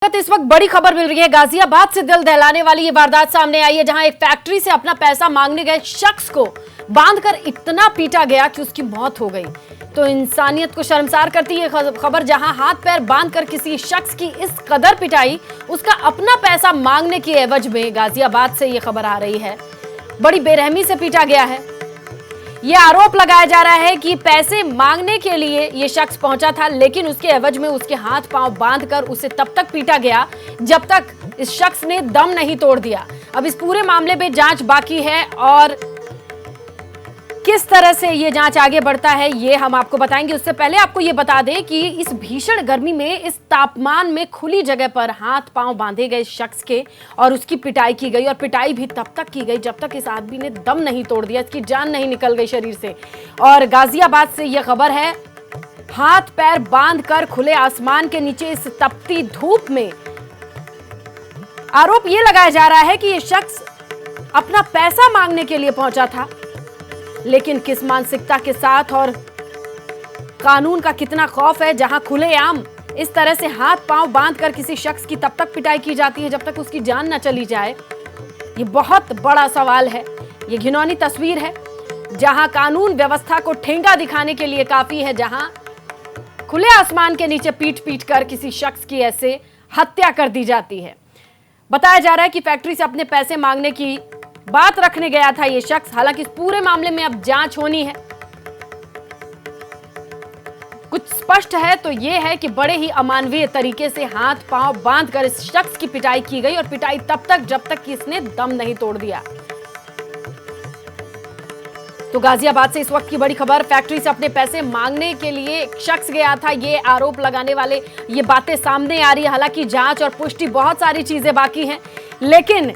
इस वक्त बड़ी खबर मिल रही है। गाजियाबाद से दिल दहलाने वाली ये वारदात सामने आई है, जहां एक फैक्ट्री से अपना पैसा मांगने गए शख्स को बांधकर इतना पीटा गया कि उसकी मौत हो गई। तो इंसानियत को शर्मसार करती है खबर, जहां हाथ पैर बांधकर किसी शख्स की इस कदर पिटाई, उसका अपना पैसा मांगने की एवज में। गाजियाबाद से ये खबर आ रही है, बड़ी बेरहमी से पीटा गया है। ये आरोप लगाया जा रहा है कि पैसे मांगने के लिए ये शख्स पहुंचा था, लेकिन उसके एवज में उसके हाथ पांव बांधकर उसे तब तक पीटा गया जब तक इस शख्स ने दम नहीं तोड़ दिया। अब इस पूरे मामले में जांच बाकी है और किस तरह से ये जांच आगे बढ़ता है ये हम आपको बताएंगे। उससे पहले आपको ये बता दें कि इस भीषण गर्मी में, इस तापमान में खुली जगह पर हाथ पांव बांधे गए शख्स के और उसकी पिटाई की गई, और पिटाई भी तब तक की गई जब तक इस आदमी ने दम नहीं तोड़ दिया, इसकी जान नहीं निकल गई शरीर से। और गाजियाबाद से यह खबर है, हाथ पैर बांधकर खुले आसमान के नीचे इस तपती धूप में आरोप यह लगाया जा रहा है कि यह शख्स अपना पैसा मांगने के लिए पहुंचा था, लेकिन किस मानसिकता के साथ और कानून का कितना खौफ है, जहां खुलेआम इस तरह से हाथ पांव बांधकर किसी शख्स की तब तक पिटाई की जाती है जब तक उसकी जान न चली जाए। ये बहुत बड़ा सवाल है। ये घिनौनी तस्वीर है, जहां कानून व्यवस्था को ठेंगा दिखाने के लिए काफी है, जहां खुले आसमान के नीचे पीट पीट कर किसी शख्स की ऐसे हत्या कर दी जाती है। बताया जा रहा है कि फैक्ट्री से अपने पैसे मांगने की बात रखने गया था ये शख्स। हालांकि इस पूरे मामले में अब जांच होनी है। कुछ स्पष्ट है तो यह है कि बड़े ही अमानवीय तरीके से हाथ पांव बांधकर इस शख्स की पिटाई की गई, और पिटाई तब तक जब तक कि इसने दम नहीं तोड़ दिया। तो गाजियाबाद से इस वक्त की बड़ी खबर, फैक्ट्री से अपने पैसे मांगने के लिए एक शख्स गया था, ये आरोप लगाने वाले ये बातें सामने आ रही है। हालांकि जांच और पुष्टि, बहुत सारी चीजें बाकी हैं, लेकिन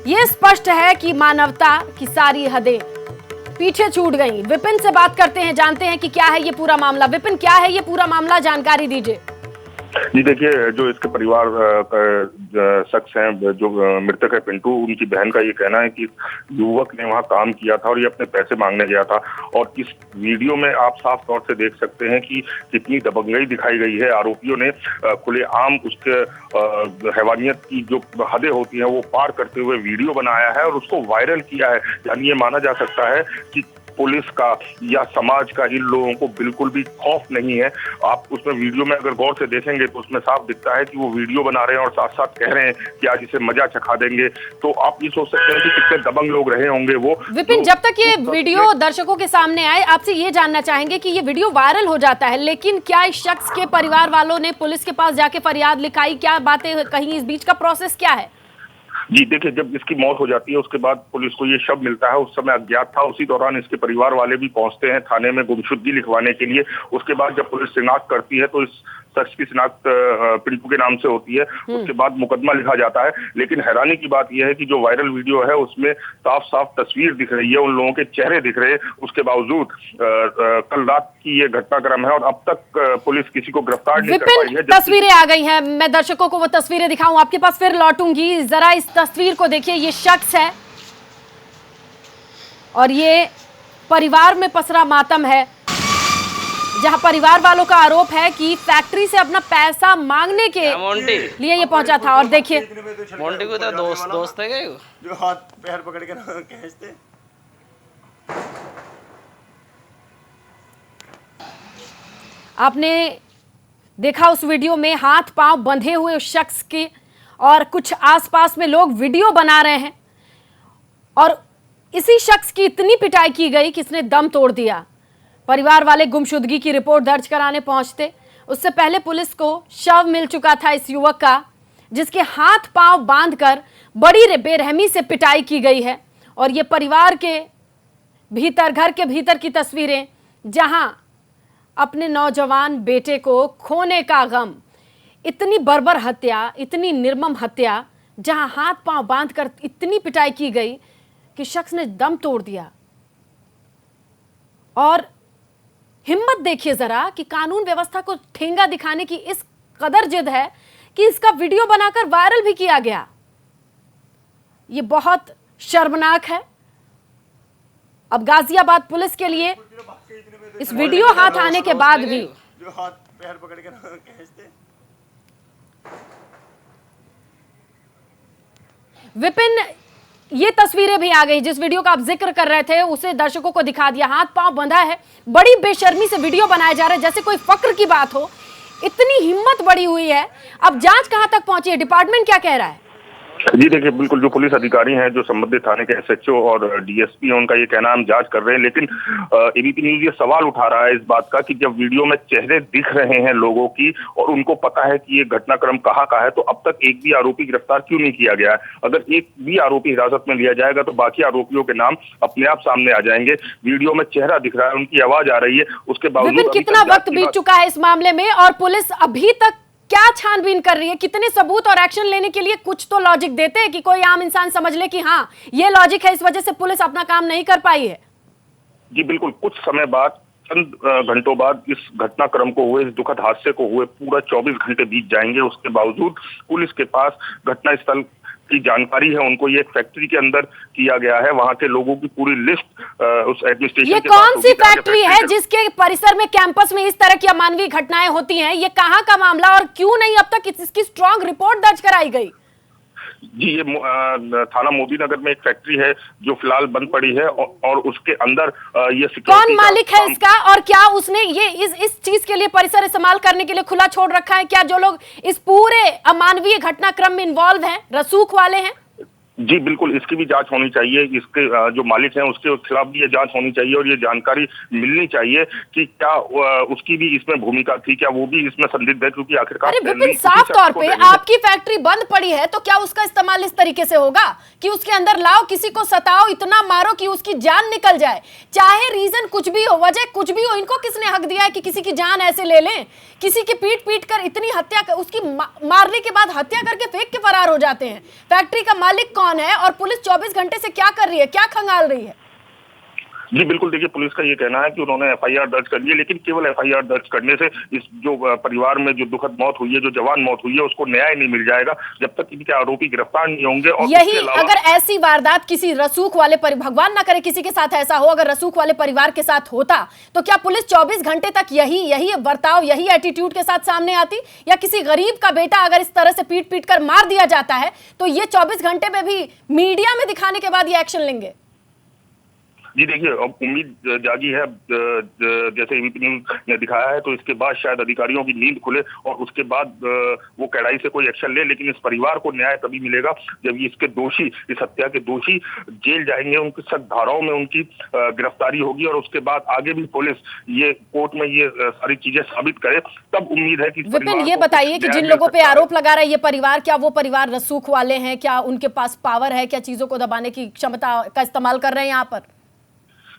ये स्पष्ट है कि मानवता की सारी हदें पीछे छूट गई। विपिन से बात करते हैं, जानते हैं कि क्या है ये पूरा मामला। विपिन, क्या है ये पूरा मामला, जानकारी दीजिए। जी देखिए, जो इसके परिवार का शख्स हैं, जो मृतक है पिंटू, उनकी बहन का ये कहना है कि युवक ने वहां काम किया था और ये अपने पैसे मांगने गया था। और इस वीडियो में आप साफ तौर से देख सकते हैं कि कितनी दबंगई दिखाई गई है। आरोपियों ने खुलेआम उसके हैवानियत की जो हदें होती हैं वो पार करते हुए वीडियो बनाया है और उसको वायरल किया है। यानी ये माना जा सकता है कि पुलिस का या समाज का इन लोगों को बिल्कुल भी खौफ नहीं है। आप उसमें वीडियो में अगर गौर से देखेंगे तो उसमें साफ दिखता है कि वो वीडियो बना रहे हैं और साथ साथ कह रहे हैं कि आज इसे मजा चखा देंगे। तो आप ये सोच सकते हैं कि कितने दबंग लोग रहे होंगे वो। विपिन, जब तक ये वीडियो दर्शकों के सामने आए, आपसे ये जानना चाहेंगे कि ये वीडियो वायरल हो जाता है, लेकिन क्या इस शख्स के परिवार वालों ने पुलिस के पास जाके फरियाद लिखाई, क्या बातें कहीं, इस बीच का प्रोसेस क्या है? जी देखिए, जब इसकी मौत हो जाती है उसके बाद पुलिस को ये शव मिलता है, उस समय अज्ञात था। उसी दौरान इसके परिवार वाले भी पहुंचते हैं थाने में गुमशुदगी लिखवाने के लिए। उसके बाद जब पुलिस शिनाख्त करती है तो इस शख्स की शिनाख्त पिंटू के नाम से होती है। उसके बाद मुकदमा लिखा जाता है। लेकिन हैरानी की बात यह है कि जो वायरल वीडियो है उसमें साफ साफ तस्वीर दिख रही है, उन लोगों के चेहरे दिख रहे हैं। उसके बावजूद कल रात की ये घटनाक्रम है और अब तक पुलिस किसी को गिरफ्तार नहीं कर पाई है। तस्वीरें आ गई हैं, मैं दर्शकों को वो तस्वीरें दिखाऊं, आपके पास फिर लौटूंगी। जरा इस तस्वीर को देखिए, ये शख्स है और ये परिवार में पसरा मातम है, जहां परिवार वालों का आरोप है कि फैक्ट्री से अपना पैसा मांगने के लिए ये पहुंचा था। और देखिए, मोंटी को तो दोस्त है क्या, जो हाथ पैर पकड़ के खींचते। आपने देखा उस वीडियो में हाथ पांव बंधे हुए उस शख्स के, और कुछ आसपास में लोग वीडियो बना रहे हैं, और इसी शख्स की इतनी पिटाई की गई कि इसने दम तोड़ दिया। परिवार वाले गुमशुदगी की रिपोर्ट दर्ज कराने पहुंचते, उससे पहले पुलिस को शव मिल चुका था इस युवक का, जिसके हाथ पांव बांधकर बड़ी बेरहमी से पिटाई की गई है। और ये परिवार के भीतर, घर के भीतर की तस्वीरें, जहां अपने नौजवान बेटे को खोने का गम, इतनी बर्बर हत्या, इतनी निर्मम हत्या, जहां हाथ पांव बांधकर इतनी पिटाई की गई कि शख्स ने दम तोड़ दिया। और हिम्मत देखिए जरा कि कानून व्यवस्था को ठेंगा दिखाने की इस कदर जिद है कि इसका वीडियो बनाकर वायरल भी किया गया। यह बहुत शर्मनाक है। अब गाजियाबाद पुलिस के लिए इस वीडियो हाथ आने के बाद भी जो हाथ पैर पकड़ के खींचते। विपिन, ये तस्वीरें भी आ गई, जिस वीडियो का आप जिक्र कर रहे थे उसे दर्शकों को दिखा दिया। हाथ पांव बंधा है, बड़ी बेशर्मी से वीडियो बनाए जा रहे हैं, जैसे कोई फक्र की बात हो। इतनी हिम्मत बढ़ी हुई है। अब जांच कहां तक पहुंची है, डिपार्टमेंट क्या कह रहा है? जी देखिए, बिल्कुल जो पुलिस अधिकारी हैं, जो संबंधित थाने के एसएचओ और डीएसपी हैं, उनका ये कहना हम जांच कर रहे हैं। लेकिन एबीपी न्यूज ये सवाल उठा रहा है इस बात का कि जब वीडियो में चेहरे दिख रहे हैं लोगों की और उनको पता है कि ये घटनाक्रम कहाँ का है, तो अब तक एक भी आरोपी गिरफ्तार क्यों नहीं किया गया है? अगर एक भी आरोपी हिरासत में लिया जाएगा तो बाकी आरोपियों के नाम अपने आप सामने आ जाएंगे। वीडियो में चेहरा दिख रहा है, उनकी आवाज आ रही है, उसके बावजूद कितना वक्त बीत चुका है इस मामले में और पुलिस अभी तक क्या छानबीन कर रही है? कितने सबूत और एक्शन लेने के लिए कुछ तो लॉजिक देते हैं कि कोई आम इंसान समझ ले कि हाँ ये लॉजिक है, इस वजह से पुलिस अपना काम नहीं कर पाई है। जी बिल्कुल, कुछ समय बाद, चंद घंटों बाद इस घटनाक्रम को हुए, इस दुखद हादसे को हुए पूरा 24 घंटे बीत जाएंगे। उसके बावजूद पुलिस के पास घटनास्थल की जानकारी है, उनको ये एक फैक्ट्री के अंदर किया गया है, वहां के लोगों की पूरी लिस्ट उस एडमिनिस्ट्रेशन ये कौन सी फैक्ट्री है जिसके परिसर में, कैंपस में इस तरह की अमानवीय घटनाएं होती हैं? ये कहां का मामला और क्यों नहीं अब तक इसकी स्ट्रांग रिपोर्ट दर्ज कराई गई? जी ये थाना मोदी नगर में एक फैक्ट्री है जो फिलहाल बंद पड़ी है और उसके अंदर ये कौन मालिक है इसका और क्या उसने ये इस चीज के लिए परिसर इस्तेमाल करने के लिए खुला छोड़ रखा है? क्या जो लोग इस पूरे अमानवीय घटनाक्रम में इन्वॉल्व हैं रसूख वाले हैं? जी बिल्कुल, इसकी भी जांच होनी चाहिए। इसके जो मालिक हैं उसके खिलाफ भी ये जांच होनी चाहिए और ये जानकारी मिलनी चाहिए कि क्या उसकी भी इसमें भूमिका थी, क्या वो भी इसमें संदिग्ध है, क्योंकि आखिरकार विपिन, साफ तौर पे आपकी फैक्ट्री बंद पड़ी है तो क्या उसका इस्तेमाल इस तरीके से होगा कि उसके अंदर लाओ, किसी को सताओ, इतना मारो कि उसकी जान निकल जाए? चाहे रीजन कुछ भी हो, वजह कुछ भी हो, इनको किसने हक दिया है कि किसी की जान ऐसे ले लें? किसी की पीट कर इतनी हत्या कर, उसकी मारने के बाद हत्या करके फेंक के फरार हो जाते हैं। फैक्ट्री का मालिक कौन है और पुलिस 24 घंटे से क्या कर रही है, क्या खंगाल रही है? जी बिल्कुल, देखिए पुलिस का ये कहना है कि उन्होंने एफआईआर दर्ज कर ली है, लेकिन केवल एफआईआर दर्ज करने से इस जो परिवार में जो दुखद मौत हुई है, जो जवान मौत हुई है, उसको न्याय नहीं मिल जाएगा जब तक इनके आरोपी गिरफ्तार नहीं होंगे। और यही अगर ऐसी वारदात किसी रसूख वाले भगवान ना करे किसी के साथ ऐसा हो, अगर रसूख वाले परिवार के साथ होता तो क्या पुलिस 24 घंटे तक यही बर्ताव, यही एटीट्यूड के साथ सामने आती? या किसी गरीब का बेटा अगर इस तरह से पीट कर मार दिया जाता है तो ये 24 घंटे में भी मीडिया में दिखाने के बाद ये एक्शन लेंगे? जी देखिए, अब उम्मीद जागी है, जैसे एबीपी न्यूज ने दिखाया है, तो इसके बाद शायद अधिकारियों की नींद खुले और उसके बाद वो कड़ाई से कोई एक्शन ले। लेकिन इस परिवार को न्याय तभी मिलेगा जब ये इसके दोषी, इस हत्या के दोषी जेल जाएंगे, उनकी सख्त धाराओं में उनकी गिरफ्तारी होगी और उसके बाद आगे भी पुलिस ये कोर्ट में ये सारी चीजें साबित करे, तब उम्मीद है कि। विपिन, ये बताइए कि जिन लोगों पे आरोप लगा रहा है ये परिवार, क्या वो परिवार रसूख वाले हैं? क्या उनके पास पावर है? क्या चीजों को दबाने की क्षमता का इस्तेमाल कर रहे हैं यहाँ पर?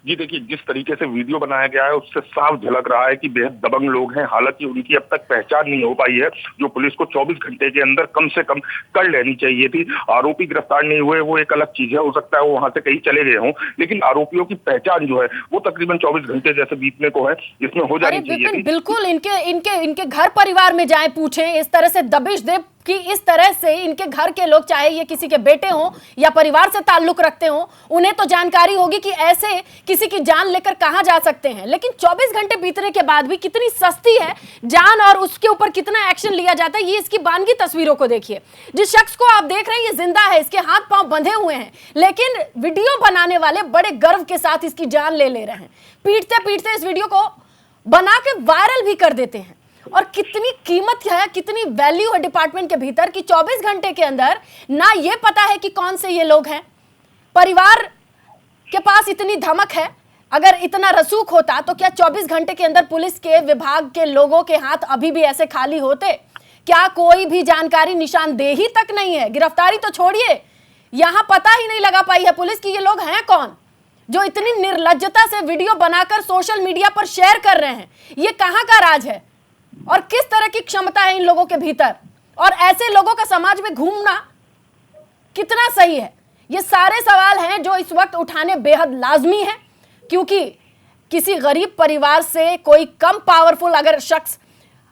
जी देखिए, जिस तरीके से वीडियो बनाया गया है उससे साफ झलक रहा है कि बेहद दबंग लोग हैं। हालांकि उनकी अब तक पहचान नहीं हो पाई है, जो पुलिस को 24 घंटे के अंदर कम से कम कर लेनी चाहिए थी। आरोपी गिरफ्तार नहीं हुए वो एक अलग चीज है, हो सकता है वो वहां से कहीं चले गए हों, लेकिन आरोपियों की पहचान जो है वो तकरीबन 24 घंटे जैसे बीतने को है, इसमें हो जानी चाहिए। बिल्कुल, इनके घर परिवार में जाए, पूछें, इस तरह से दबिश दे कि इस तरह से इनके घर के लोग, चाहे ये किसी के बेटे हों या परिवार से ताल्लुक रखते हों, उन्हें तो जानकारी होगी कि ऐसे किसी की जान लेकर कहां जा सकते हैं। लेकिन 24 घंटे बीतने के बाद भी कितनी सस्ती है जान और उसके ऊपर कितना एक्शन लिया जाता है, ये इसकी बानगी तस्वीरों को देखिए। जिस शख्स को आप देख रहे हैं ये जिंदा है, इसके हाथ पांव बंधे हुए हैं, लेकिन वीडियो बनाने वाले बड़े गर्व के साथ इसकी जान ले रहे हैं। पीटते पीटते इस वीडियो को बना के वायरल भी कर देते हैं। और कितनी कीमत है, कितनी वैल्यू है डिपार्टमेंट के भीतर कि 24 घंटे के अंदर ना ये पता है कि कौन से ये लोग हैं। परिवार के पास इतनी धमक है, अगर इतना रसूख होता तो क्या 24 घंटे के अंदर पुलिस के विभाग के लोगों के हाथ अभी भी ऐसे खाली होते? क्या कोई भी जानकारी, निशानदेही तक नहीं है? गिरफ्तारी तो छोड़िए, यहां पता ही नहीं लगा पाई है पुलिस की ये लोग हैं कौन, जो इतनी निर्लज्जता से वीडियो बनाकर सोशल मीडिया पर शेयर कर रहे हैं। ये कहां का राज है और किस तरह की क्षमता है इन लोगों के भीतर, और ऐसे लोगों का समाज में घूमना कितना सही है? ये सारे सवाल हैं जो इस वक्त उठाने बेहद लाजमी है, क्योंकि किसी गरीब परिवार से कोई कम पावरफुल अगर शख्स,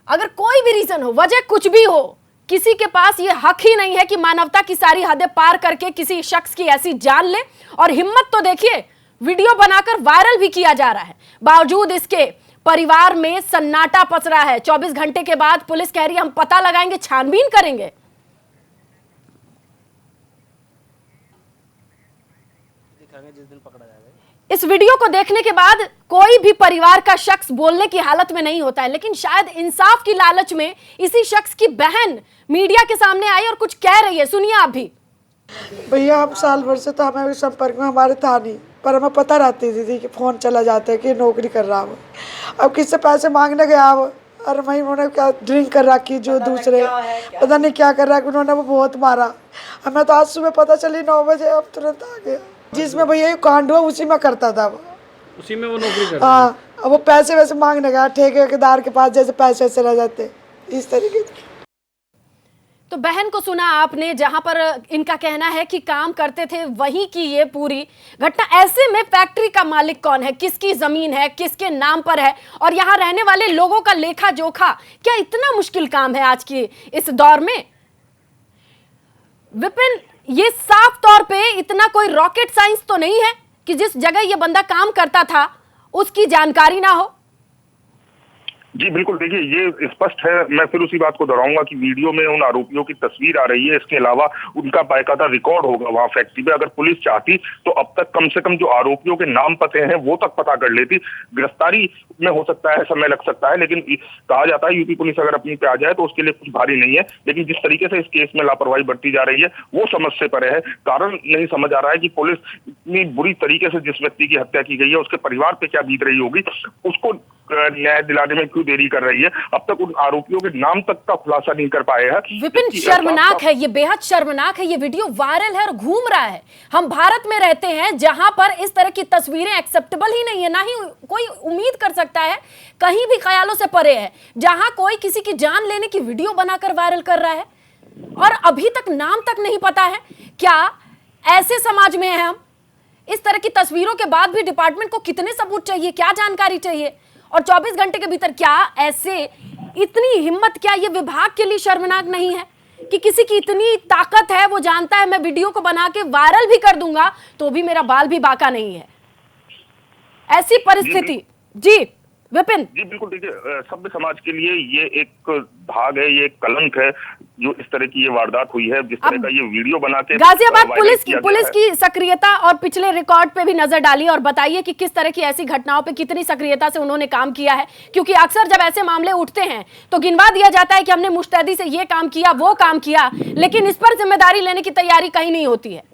अगर कोई भी रीजन हो, वजह कुछ भी हो, किसी के पास ये हक ही नहीं है कि मानवता की सारी हदें पार करके किसी शख्स की ऐसी जान ले। और हिम्मत तो देखिए, वीडियो बनाकर वायरल भी किया जा रहा है, बावजूद इसके परिवार में सन्नाटा पसरा है। 24 घंटे के बाद पुलिस कह रही है हम पता लगाएंगे, छानबीन करेंगे। दिखाएंगे जिस दिन पकड़ा जाएगा। इस वीडियो को देखने के बाद कोई भी परिवार का शख्स बोलने की हालत में नहीं होता है, लेकिन शायद इंसाफ की लालच में इसी शख्स की बहन मीडिया के सामने आई और कुछ कह रही है। सुनिए आप भी। भैया हम साल भर से तो हमें संपर्क में हमारे था नहीं, पर हमें पता रहती थी कि फ़ोन चला जाता है कि नौकरी कर रहा हो। अब किससे पैसे मांगने गया वो, और वहीं उन्होंने क्या ड्रिंक कर रखी, जो दूसरे पता नहीं क्या कर रहा है, उन्होंने वो बहुत मारा। हमें तो आज सुबह पता चली 9 बजे, अब तुरंत आ गया। जिसमें भैया कांड हुआ उसी में करता था वो, उसी में वो नौकरी करता। हाँ, अब वो पैसे वैसे मांगने गया ठेकेदार के पास, जैसे पैसे ऐसे रह जाते इस तरीके से। तो बहन को सुना आपने, जहां पर इनका कहना है कि काम करते थे वहीं की ये पूरी घटना। ऐसे में फैक्ट्री का मालिक कौन है, किसकी जमीन है, किसके नाम पर है, और यहां रहने वाले लोगों का लेखा जोखा, क्या इतना मुश्किल काम है आज की इस दौर में? विपिन, ये साफ तौर पे इतना कोई रॉकेट साइंस तो नहीं है कि जिस जगह ये बंदा काम करता था उसकी जानकारी ना हो। जी बिल्कुल, देखिए ये स्पष्ट है। मैं फिर उसी बात को दोहराऊंगा कि वीडियो में उन आरोपियों की तस्वीर आ रही है, इसके अलावा उनका बाकायदा रिकॉर्ड होगा वहां फैक्ट्री पे। अगर पुलिस चाहती तो अब तक कम से कम जो आरोपियों के नाम पते हैं वो तक पता कर लेती। गिरफ्तारी में हो सकता है समय लग सकता है, लेकिन कहा जाता है यूपी पुलिस अगर अपनी पे आ जाए तो उसके लिए कुछ भारी नहीं है। लेकिन जिस तरीके से इस केस में लापरवाही बरती जा रही है वो समझ से परे है। कारण नहीं समझ आ रहा है कि पुलिस इतनी बुरी तरीके से जिस व्यक्ति की हत्या की गई है उसके परिवार पे क्या बीत रही होगी, उसको न्याय दिलाने में क्यों देरी कर रही है। अब तक उन आरोपियों के नाम तक का खुलासा नहीं कर पाए हैं। विपिन, शर्मनाक है, ये बेहद शर्मनाक है। ये वीडियो वायरल है और घूम रहा है। हम भारत में रहते हैं जहां पर इस तरह की तस्वीरें एक्सेप्टेबल ही नहीं है, ना ही कोई उम्मीद कर सकता है, कहीं भी ख्यालों से परे है, जहां कोई किसी की जान लेने की वीडियो बनाकर वायरल कर रहा है और अभी तक नाम तक नहीं पता है। क्या ऐसे समाज में है हम? इस तरह की तस्वीरों के बाद भी डिपार्टमेंट को कितने सबूत चाहिए, क्या जानकारी चाहिए, और 24 घंटे के भीतर क्या ऐसे इतनी हिम्मत, क्या ये विभाग के लिए शर्मनाक नहीं है कि किसी की इतनी ताकत है, वो जानता है मैं वीडियो को बना के वायरल भी कर दूंगा तो भी मेरा बाल भी बाका नहीं है। ऐसी परिस्थिति। जी विपिन। जी बिल्कुल, देखिए सभ्य समाज के लिए ये एक भाग है, ये एक कलंक है जो इस तरह की ये वारदात हुई है, जिस तरह का ये वीडियो बना के गाजियाबाद पुलिस की सक्रियता और पिछले रिकॉर्ड पे भी नजर डालिए और बताइए कि किस तरह की ऐसी घटनाओं पे कितनी सक्रियता से उन्होंने काम किया है, क्योंकि अक्सर जब ऐसे मामले उठते हैं तो गिनवा दिया जाता है कि हमने मुस्तैदी से ये काम किया, वो काम किया, लेकिन इस पर जिम्मेदारी लेने की तैयारी कहीं नहीं होती है।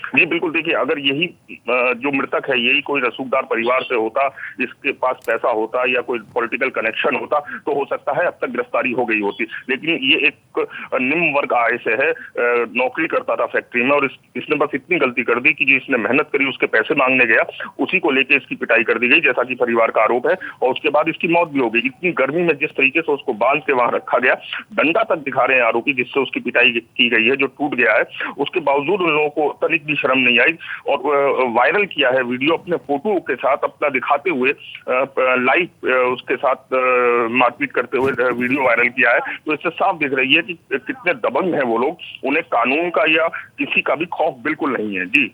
जी बिल्कुल, देखिए अगर यही जो मृतक है यही कोई रसूखदार परिवार से होता, इसके पास पैसा होता या कोई पॉलिटिकल कनेक्शन होता तो हो सकता है अब तक गिरफ्तारी हो गई होती। लेकिन ये एक निम्न वर्ग आय से है, नौकरी करता था फैक्ट्री में और इसने बस इतनी गलती कर दी कि जो इसने मेहनत करी उसके पैसे मांगने गया, उसी को लेकर इसकी पिटाई कर दी गई जैसा कि परिवार का आरोप है, और उसके बाद इसकी मौत भी हो गई। इतनी गर्मी में जिस तरीके से उसको बांध के वहां रखा गया, डंडा तक दिखा रहे हैं आरोपी जिससे उसकी पिटाई की गई है जो टूट गया है, उसके बावजूद उन लोगों को तनिक भी शर्म नहीं आई और वायरल किया है वीडियो अपने फोटो के साथ अपना दिखाते हुए, लाइव उसके साथ मारपीट करते हुए वीडियो वायरल किया है। तो इससे साफ दिख रही है कि कितने दबंग हैं वो लोग, उन्हें कानून का या किसी का भी खौफ बिल्कुल नहीं है। जी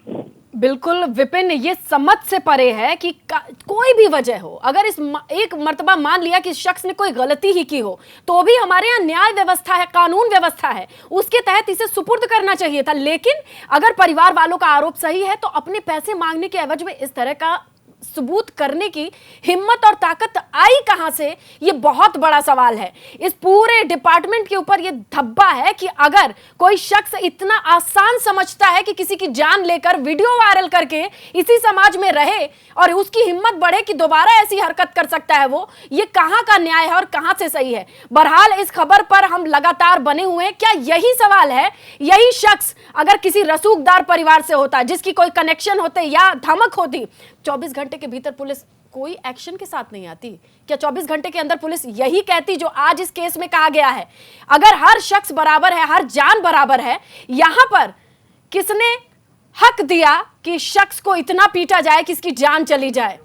बिल्कुल विपिन, ये समझ से परे है कि कोई भी वजह हो, अगर इस एक मर्तबा मान लिया कि शख्स ने कोई गलती ही की हो तो भी हमारे यहाँ न्याय व्यवस्था है, कानून व्यवस्था है, उसके तहत इसे सुपुर्द करना चाहिए था। लेकिन अगर परिवार वालों का आरोप सही है तो अपने पैसे मांगने के एवज में इस तरह का सबूत करने की हिम्मत और ताकत आई कहां से, ये बहुत बड़ा सवाल है। इस पूरे डिपार्टमेंट के ऊपर ये धब्बा है कि अगर कोई शख्स इतना आसान समझता है कि किसी की जान लेकर वीडियो वायरल करके इसी समाज में रहे और उसकी हिम्मत बढ़े कि दोबारा ऐसी हरकत कर सकता है, वो ये कहां का न्याय है और कहां से सही है। बहरहाल इस खबर पर हम लगातार बने हुए हैं। क्या यही सवाल है, यही शख्स अगर किसी रसूखदार परिवार से होता, जिसकी कोई कनेक्शन होते या धमक होती, 24 घंटे के भीतर पुलिस कोई एक्शन के साथ नहीं आती? क्या 24 घंटे के अंदर पुलिस यही कहती जो आज इस केस में कहा गया है? अगर हर शख्स बराबर है, हर जान बराबर है, यहां पर किसने हक दिया कि शख्स को इतना पीटा जाए कि इसकी जान चली जाए,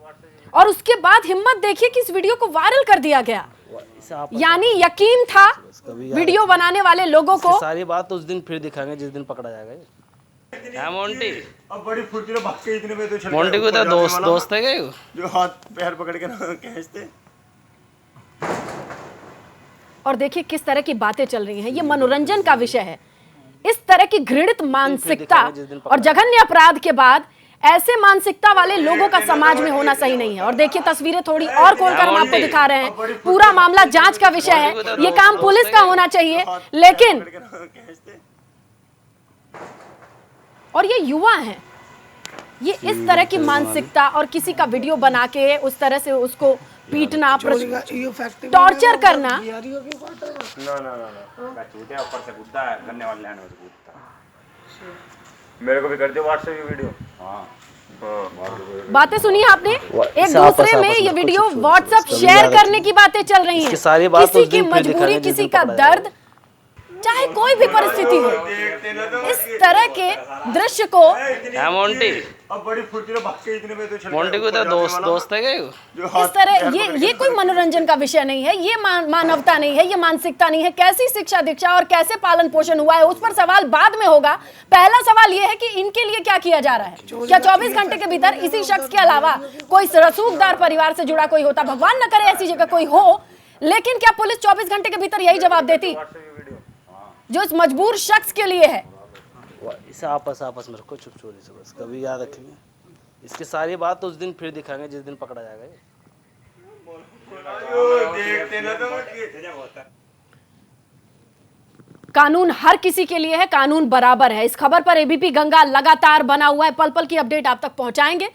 और उसके बाद हिम्मत देखिए कि इस वीडियो को वायरल कर दिया गया। यानी यकीन था वीडियो बनाने वाले लोगों को। सारी बात उस दिन फिर दिखाएंगे जिस दिन पकड़ा जाएगा। मोंटी अब बड़ी फुर्ती से भाग के इतने में तो चल मोंटी को दोस्त है क्या जो हाथ पैर पकड़ के खींचते। और देखिए किस तरह की बातें चल रही हैं, ये मनोरंजन का विषय है। इस तरह की घृणित मानसिकता और जघन्य अपराध के बाद ऐसे मानसिकता वाले लोगों का समाज में होना सही नहीं है। और देखिए तस्वीरें थोड़ी और खोलकर हम आपको दिखा रहे हैं। पूरा मामला जांच का विषय है, ये काम पुलिस का होना चाहिए, लेकिन और ये युवा हैं, ये इस तरह की मानसिकता और किसी का वीडियो बना के उस तरह से उसको पीटना, टॉर्चर करना। मेरे को भी कर दियो व्हाट्सएप वीडियो। बातें सुनिए आपने, एक दूसरे में ये वीडियो व्हाट्सएप शेयर करने की बातें चल रही हैं। किसी की मजबूरी, किसी का दर्द, चाहे कोई भी परिस्थिति हो, इस तरह के दृश्य को मोंटी अब बड़ी फुर्ती भाग के इतने में तो मोंटी को तो दोस्त है क्या? इस तरह ये कोई मनोरंजन का विषय नहीं है, ये मानवता नहीं है, ये मानसिकता नहीं है। कैसी शिक्षा दीक्षा और कैसे पालन पोषण हुआ है उस पर सवाल बाद में होगा। पहला सवाल ये है कि इनके लिए क्या किया जा रहा है। क्या 24 घंटे के भीतर इसी शख्स के अलावा कोई रसूखदार परिवार से जुड़ा कोई होता? भगवान न करे ऐसी जगह कोई हो, लेकिन क्या पुलिस 24 घंटे के भीतर यही जवाब देती जो इस मजबूर शख्स के लिए है? इसे आपस में रखो, चुप चोरी से, बस कभी याद रखेंगे। इसकी सारी बात तो उस दिन फिर दिखाएंगे जिस दिन पकड़ा जाएगा। कानून हर किसी के लिए है, कानून बराबर है। इस खबर पर एबीपी गंगा लगातार बना हुआ है, पल पल की अपडेट आप तक पहुंचाएंगे।